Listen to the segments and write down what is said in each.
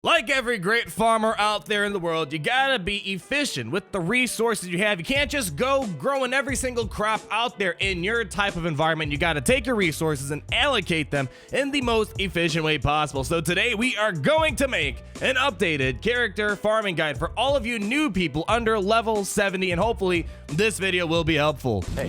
Like every great farmer out there in the world, you gotta be efficient with the resources you have. You can't just go growing every single crop out there in your type of environment. You gotta take your resources and allocate them in the most efficient way possible. So today we are going to make an updated character farming guide for all of you new people under level 70, and hopefully this video will be helpful. Hey,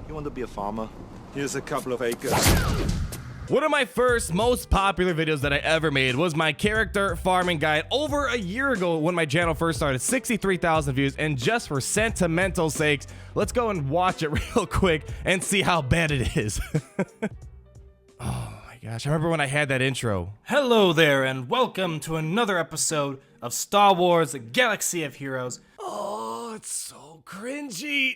you want to be a farmer? Here's a couple of acres. One of my first most popular videos that I ever made was my character farming guide over a year ago when my channel first started. 63,000 views, and just for sentimental sakes, let's go and watch it real quick and see how bad it is. Oh my gosh, I remember when I had that intro. Hello there, and welcome to another episode of Star Wars: Galaxy of Heroes. Oh, it's so cringy.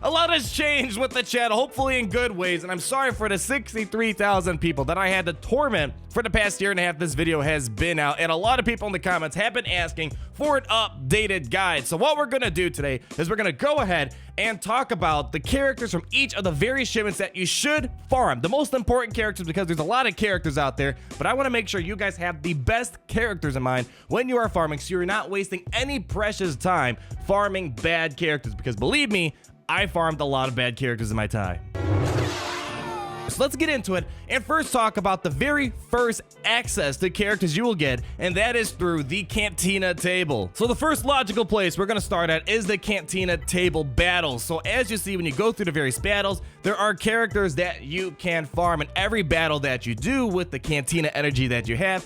A lot has changed with the channel, hopefully in good ways, and I'm sorry for the 63,000 people that I had to torment for the past year and a half this video has been out, and a lot of people in the comments have been asking for an updated guide. So what we're gonna do today is we're gonna go ahead and talk about the characters from each of the various shipments that you should farm. The most important characters, because there's a lot of characters out there, but I wanna make sure you guys have the best characters in mind when you are farming, so you're not wasting any precious time farming bad characters, because believe me, I farmed a lot of bad characters in my time. So let's get into it and first talk about the very first access to characters you will get, and that is through the Cantina table. So the first logical place we're going to start at is the Cantina table battles. So as you see, when you go through the various battles, there are characters that you can farm, and every battle that you do with the Cantina energy that you have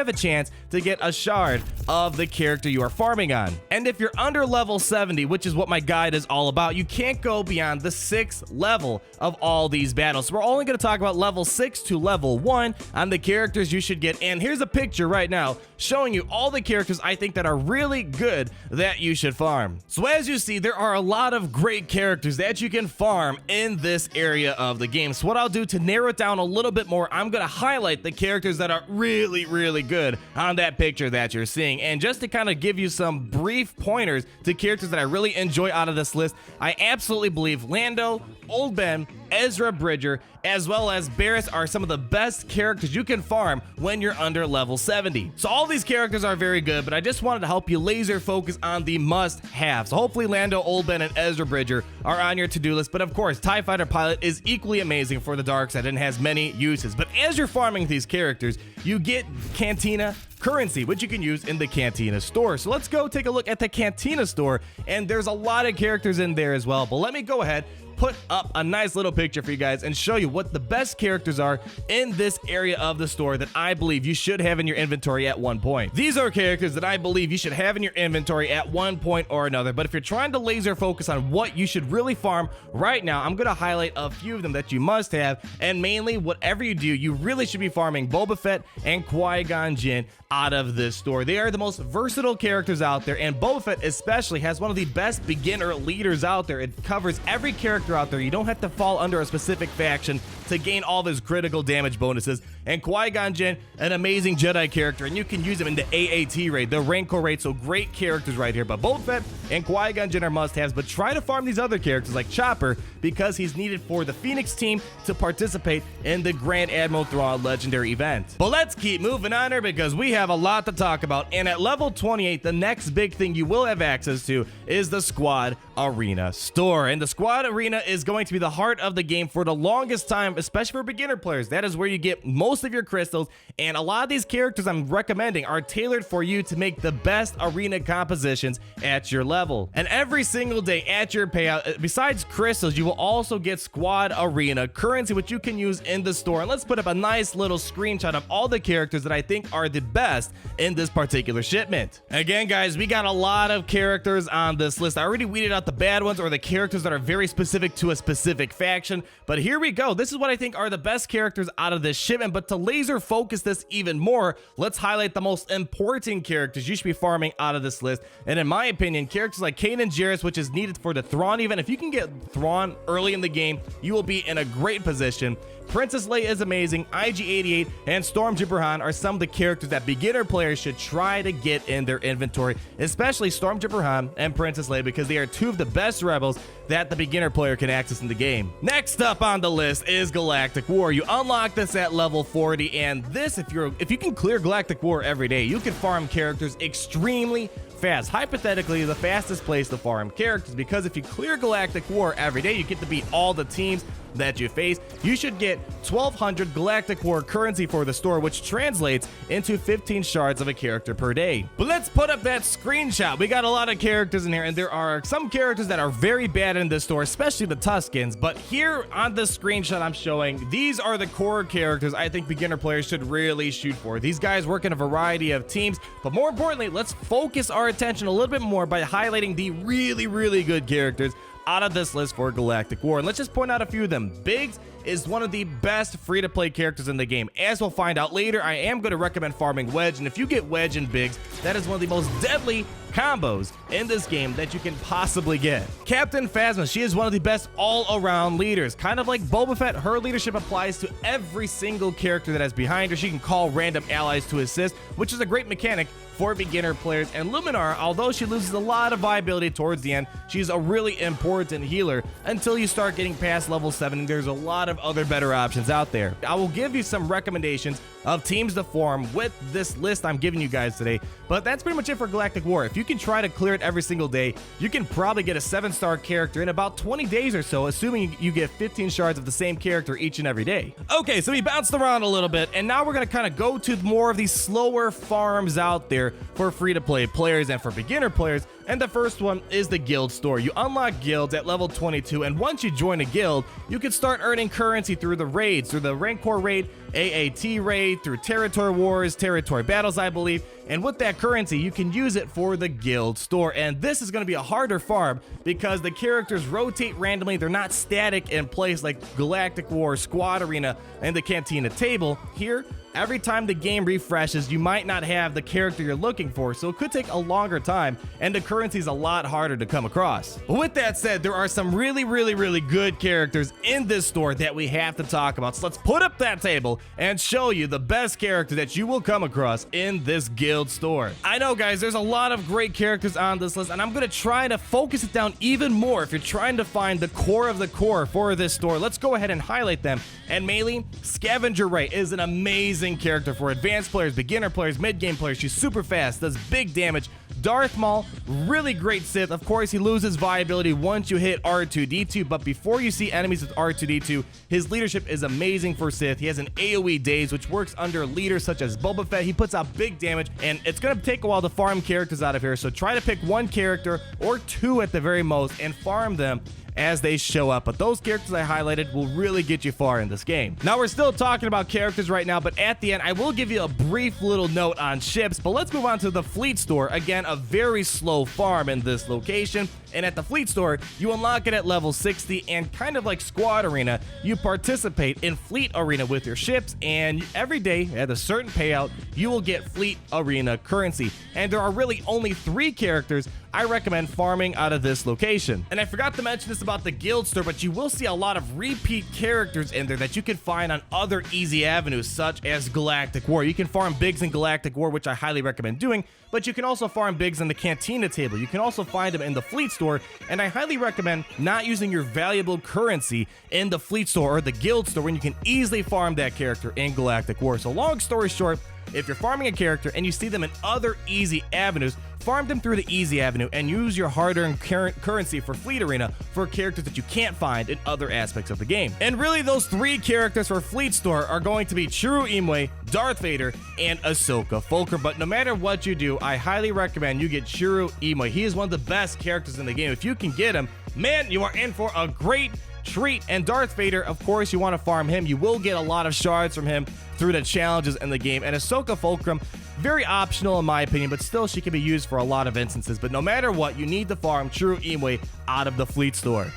a chance to get a shard of the character you are farming on. And if you're under level 70, which is what my guide is all about, you can't go beyond the 6th level of all these battles. So we're only going to talk about level 6 to level 1 on the characters you should get. And here's a picture right now showing you all the characters I think that are really good that you should farm. So as you see, there are a lot of great characters that you can farm in this area of the game. So what I'll do to narrow it down a little bit more, I'm going to highlight the characters that are really good on that picture that you're seeing. And just to kind of give you some brief pointers to characters that I really enjoy out of this list, I absolutely believe Lando, Old Ben, Ezra Bridger, as well as Barris are some of the best characters you can farm when you're under level 70. So all these characters are very good, but I just wanted to help you laser focus on the must-haves. So hopefully Lando, Old Ben, and Ezra Bridger are on your to-do list, but of course TIE Fighter Pilot is equally amazing for the dark side and has many uses. But as you're farming these characters, you get Cantina currency, which you can use in the Cantina store. So let's go take a look at the Cantina store, and there's a lot of characters in there as well. But let me go ahead, put up a nice little picture for you guys and show you what the best characters are in this area of the store that I believe you should have in your inventory at one point. These are characters that I believe you should have in your inventory at one point or another, but if you're trying to laser focus on what you should really farm right now, I'm going to highlight a few of them that you must have, and mainly whatever you do, you really should be farming Boba Fett and Qui-Gon Jinn out of this store. They are the most versatile characters out there, and Boba Fett especially has one of the best beginner leaders out there. It covers every character out there. You don't have to fall under a specific faction to gain all those critical damage bonuses. And Qui-Gon Jinn, an amazing Jedi character, and you can use him in the AAT raid, the Rancor raid, so great characters right here. But Boba Fett and Qui-Gon Jinn are must-haves, but try to farm these other characters like Chopper, because he's needed for the Phoenix team to participate in the Grand Admiral Thrawn legendary event. But let's keep moving on here, because we have a lot to talk about. And at level 28, the next big thing you will have access to is the Squad Arena store. And the Squad Arena is going to be the heart of the game for the longest time, especially for beginner players. That is where you get most of your crystals, and a lot of these characters I'm recommending are tailored for you to make the best arena compositions at your level. And every single day at your payout, besides crystals, you will also get Squad Arena currency, which you can use in the store. And let's put up a nice little screenshot of all the characters that I think are the best in this particular shipment. Again, guys, we got a lot of characters on this list. I already weeded out the bad ones, or the characters that are very specific to a specific faction, but here we go. This is what I think are the best characters out of this shipment. But to laser focus this even more, let's highlight the most important characters you should be farming out of this list. And in my opinion, characters like Kanan Jarrus, which is needed for the Thrawn event. If you can get Thrawn early in the game, you will be in a great position. Princess Leia is amazing, IG-88, and Stormtrooper Han are some of the characters that beginner players should try to get in their inventory, especially Stormtrooper Han and Princess Leia, because they are two of the best rebels that the beginner player can access in the game. Next up on the list is Galactic War. You unlock this at level 40, and this, if you can clear Galactic War every day, you can farm characters extremely fast. Hypothetically, the fastest place to farm characters, because if you clear Galactic War every day, you get to beat all the teams that you face. You should get 1,200 Galactic War currency for the store, which translates into 15 shards of a character per day. But let's put up that screenshot. We got a lot of characters in here, and there are some characters that are very bad in this store, especially the Tuskens. But here on the screenshot I'm showing, these are the core characters I think beginner players should really shoot for. These guys work in a variety of teams, but more importantly, let's focus our attention a little bit more by highlighting the really good characters out of this list for Galactic War. And let's just point out a few of them. Biggs is one of the best free-to-play characters in the game. As we'll find out later, I am going to recommend farming Wedge, and if you get Wedge and Biggs, that is one of the most deadly combos in this game that you can possibly get. Captain Phasma, she is one of the best all-around leaders. Kind of like Boba Fett, her leadership applies to every single character that is behind her. She can call random allies to assist, which is a great mechanic for beginner players. And Luminar, although she loses a lot of viability towards the end, she's a really important healer until you start getting past level 7, and there's a lot of other better options out there. I will give you some recommendations of teams to farm with this list I'm giving you guys today, but that's pretty much it for Galactic War. If you can try to clear it every single day, you can probably get a 7-star character in about 20 days or so, assuming you get 15 shards of the same character each and every day. Okay, so we bounced around a little bit, and now we're gonna kind of go to more of these slower farms out there for free-to-play players and for beginner players. And the first one is the guild store. You unlock guilds at level 22, and once you join a guild, you can start earning currency through the raids, through the Rancor raid, AAT raid, through territory wars, territory battles, I believe. And with that currency, you can use it for the guild store. And this is going to be a harder farm because the characters rotate randomly. They're not static in place like Galactic War, Squad Arena, and the Cantina table. Here, every time the game refreshes, you might not have the character you're looking for, so it could take a longer time, and the currency is a lot harder to come across. But with that said, there are some really good characters in this store that we have to talk about. So let's put up that table and show you the best character that you will come across in this guild store. I know, guys, there's a lot of great characters on this list, and I'm gonna try to focus it down even more. If you're trying to find the core of the core for this store, let's go ahead and highlight them. And mainly, Scavenger Ray is an amazing character for advanced players, beginner players, mid-game players. She's super fast, does big damage. Darth Maul, really great Sith. Of course, he loses viability once you hit R2-D2, but before you see enemies with R2-D2, his leadership is amazing for Sith. He has an AoE daze, which works under leaders such as Boba Fett. He puts out big damage, and it's going to take a while to farm characters out of here, so try to pick one character or two at the very most and farm them as they show up. But those characters I highlighted will really get you far in this game. Now, we're still talking about characters right now, but at the end, I will give you a brief little note on ships. But let's move on to the fleet store. Again, a very slow farm in this location. And at the fleet store, you unlock it at level 60, and kind of like Squad Arena, you participate in Fleet Arena with your ships, and every day at a certain payout, you will get Fleet Arena currency. And there are really only 3 characters I recommend farming out of this location. And I forgot to mention this about the guild store, but you will see a lot of repeat characters in there that you can find on other easy avenues, such as Galactic War. You can farm Biggs in Galactic War, which I highly recommend doing, but you can also farm Biggs in the Cantina table. You can also find them in the fleet store, and I highly recommend not using your valuable currency in the fleet store or the guild store when you can easily farm that character in Galactic War. So long story short, if you're farming a character and you see them in other easy avenues, farm them through the easy avenue and use your hard-earned currency for Fleet Arena for characters that you can't find in other aspects of the game. And really, those 3 characters for Fleet Store are going to be Chirrut Imwe, Darth Vader, and Ahsoka Fulcrum. But no matter what you do, I highly recommend you get Chirrut Imwe. He is one of the best characters in the game. If you can get him, man, you are in for a great treat. And Darth Vader, of course, you want to farm him. You will get a lot of shards from him through the challenges in the game. And Ahsoka Fulcrum, very optional in my opinion, but still she can be used for a lot of instances. But no matter what, you need to farm Chirrut Imwe out of the fleet store.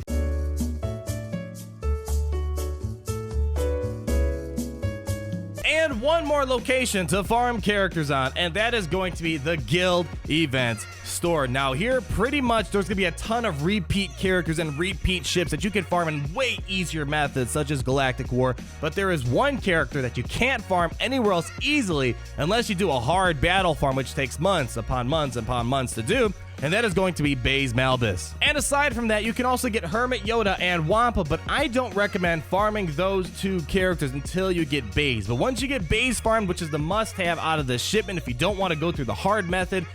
And one one more location to farm characters on, and that is going to be the Guild Event Store. Now here, pretty much, there's going to be a ton of repeat characters and repeat ships that you can farm in way easier methods, such as Galactic War, but there is one character that you can't farm anywhere else easily unless you do a hard battle farm, which takes months upon months upon months to do, and that is going to be Baze Malbus. And aside from that, you can also get Hermit Yoda and Wampa, but I don't recommend farming those two characters until you get Baze. But once you get Baze farmed, which is the must-have out of this shipment, if you don't want to go through the hard method,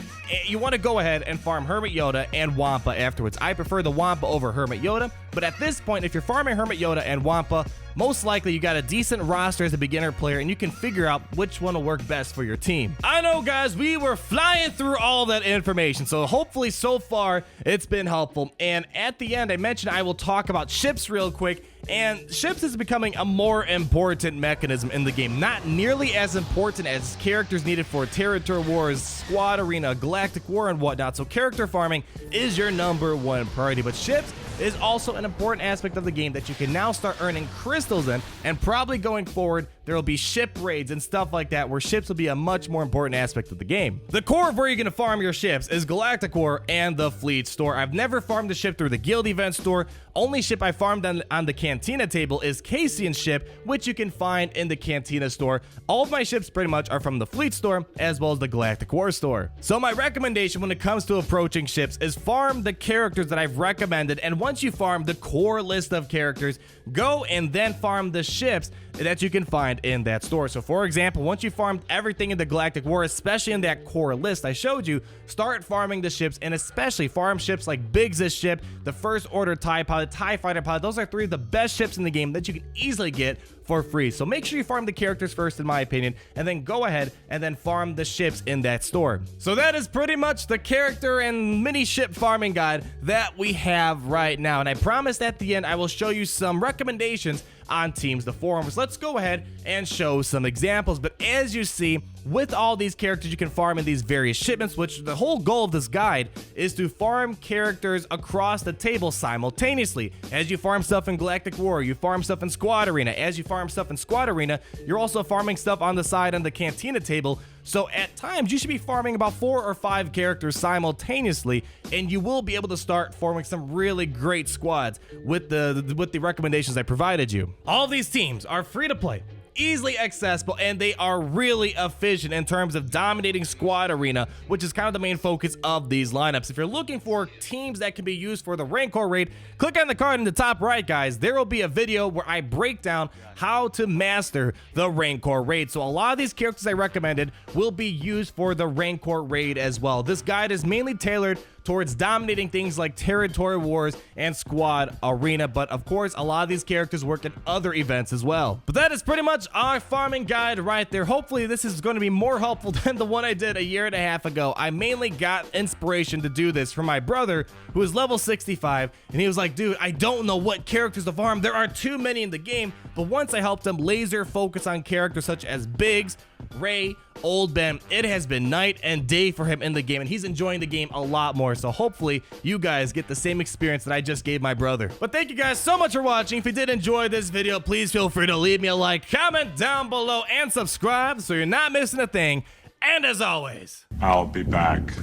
you want to go ahead and farm Hermit Yoda and Wampa afterwards. I prefer the Wampa over Hermit Yoda, but at this point, if you're farming Hermit Yoda and Wampa, most likely you got a decent roster as a beginner player, and you can figure out which one will work best for your team. I know, guys, we were flying through all that information, so hopefully so far it's been helpful. And at the end, I mentioned I will talk about ships real quick, and ships is becoming a more important mechanism in the game. Not nearly as important as characters needed for territory wars, squad arena, galactic war, and whatnot. So character farming is your #1 priority, but ships is also an important aspect of the game that you can now start earning crystals in, and probably going forward there will be ship raids and stuff like that where ships will be a much more important aspect of the game. The core of where you're going to farm your ships is Galactic War and the Fleet Store. I've never farmed a ship through the Guild Event Store. Only ship I farmed on the Cantina table is Cassian's ship, which you can find in the Cantina store. All of my ships pretty much are from the Fleet Store as well as the Galactic War store. So my recommendation when it comes to approaching ships is farm the characters that I've recommended, and once you farm the core list of characters, go and then farm the ships that you can find in that store. So for example, once you farmed everything in the Galactic War, especially in that core list I showed you, start farming the ships, and especially farm ships like Biggs' ship, the First Order TIE Pilot, TIE Fighter Pilot. Those are 3 of the best ships in the game that you can easily get for free. So make sure you farm the characters first, in my opinion, and then go ahead and then farm the ships in that store. So that is pretty much the character and mini ship farming guide that we have right now. And I promised at the end I will show you some recommendations on teams to farm. So let's go ahead and show some examples. But as you see, with all these characters you can farm in these various shipments, which the whole goal of this guide is to farm characters across the table simultaneously. As you farm stuff in Galactic War, you farm stuff in Squad Arena. As you farm stuff in Squad Arena, you're also farming stuff on the side on the Cantina table. So at times you should be farming about 4 or 5 characters simultaneously, and you will be able to start forming some really great squads with the recommendations I provided you. All of these teams are free to play, easily accessible, and they are really efficient in terms of dominating Squad Arena, which is kind of the main focus of these lineups. If you're looking for teams that can be used for the Rancor raid, click on the card in the top right, guys. There will be a video where I break down how to master the Rancor raid. So a lot of these characters I recommended will be used for the Rancor raid as well. This guide is mainly tailored towards dominating things like territory wars and squad arena, but of course a lot of these characters work in other events as well. But that is pretty much our farming guide right there. Hopefully this is going to be more helpful than the one I did a year and a half ago. I mainly got inspiration to do this from my brother, who is level 65, and he was like, dude, I don't know what characters to farm. There are too many in the game. But once I helped him laser focus on characters such as Biggs, Ray, Old Ben, it has been night and day for him in the game, and he's enjoying the game a lot more. So hopefully you guys get the same experience that I just gave my brother. But thank you guys so much for watching. If you did enjoy this video, please feel free to leave me a like, comment down below, and subscribe so you're not missing a thing. And as always, I'll be back.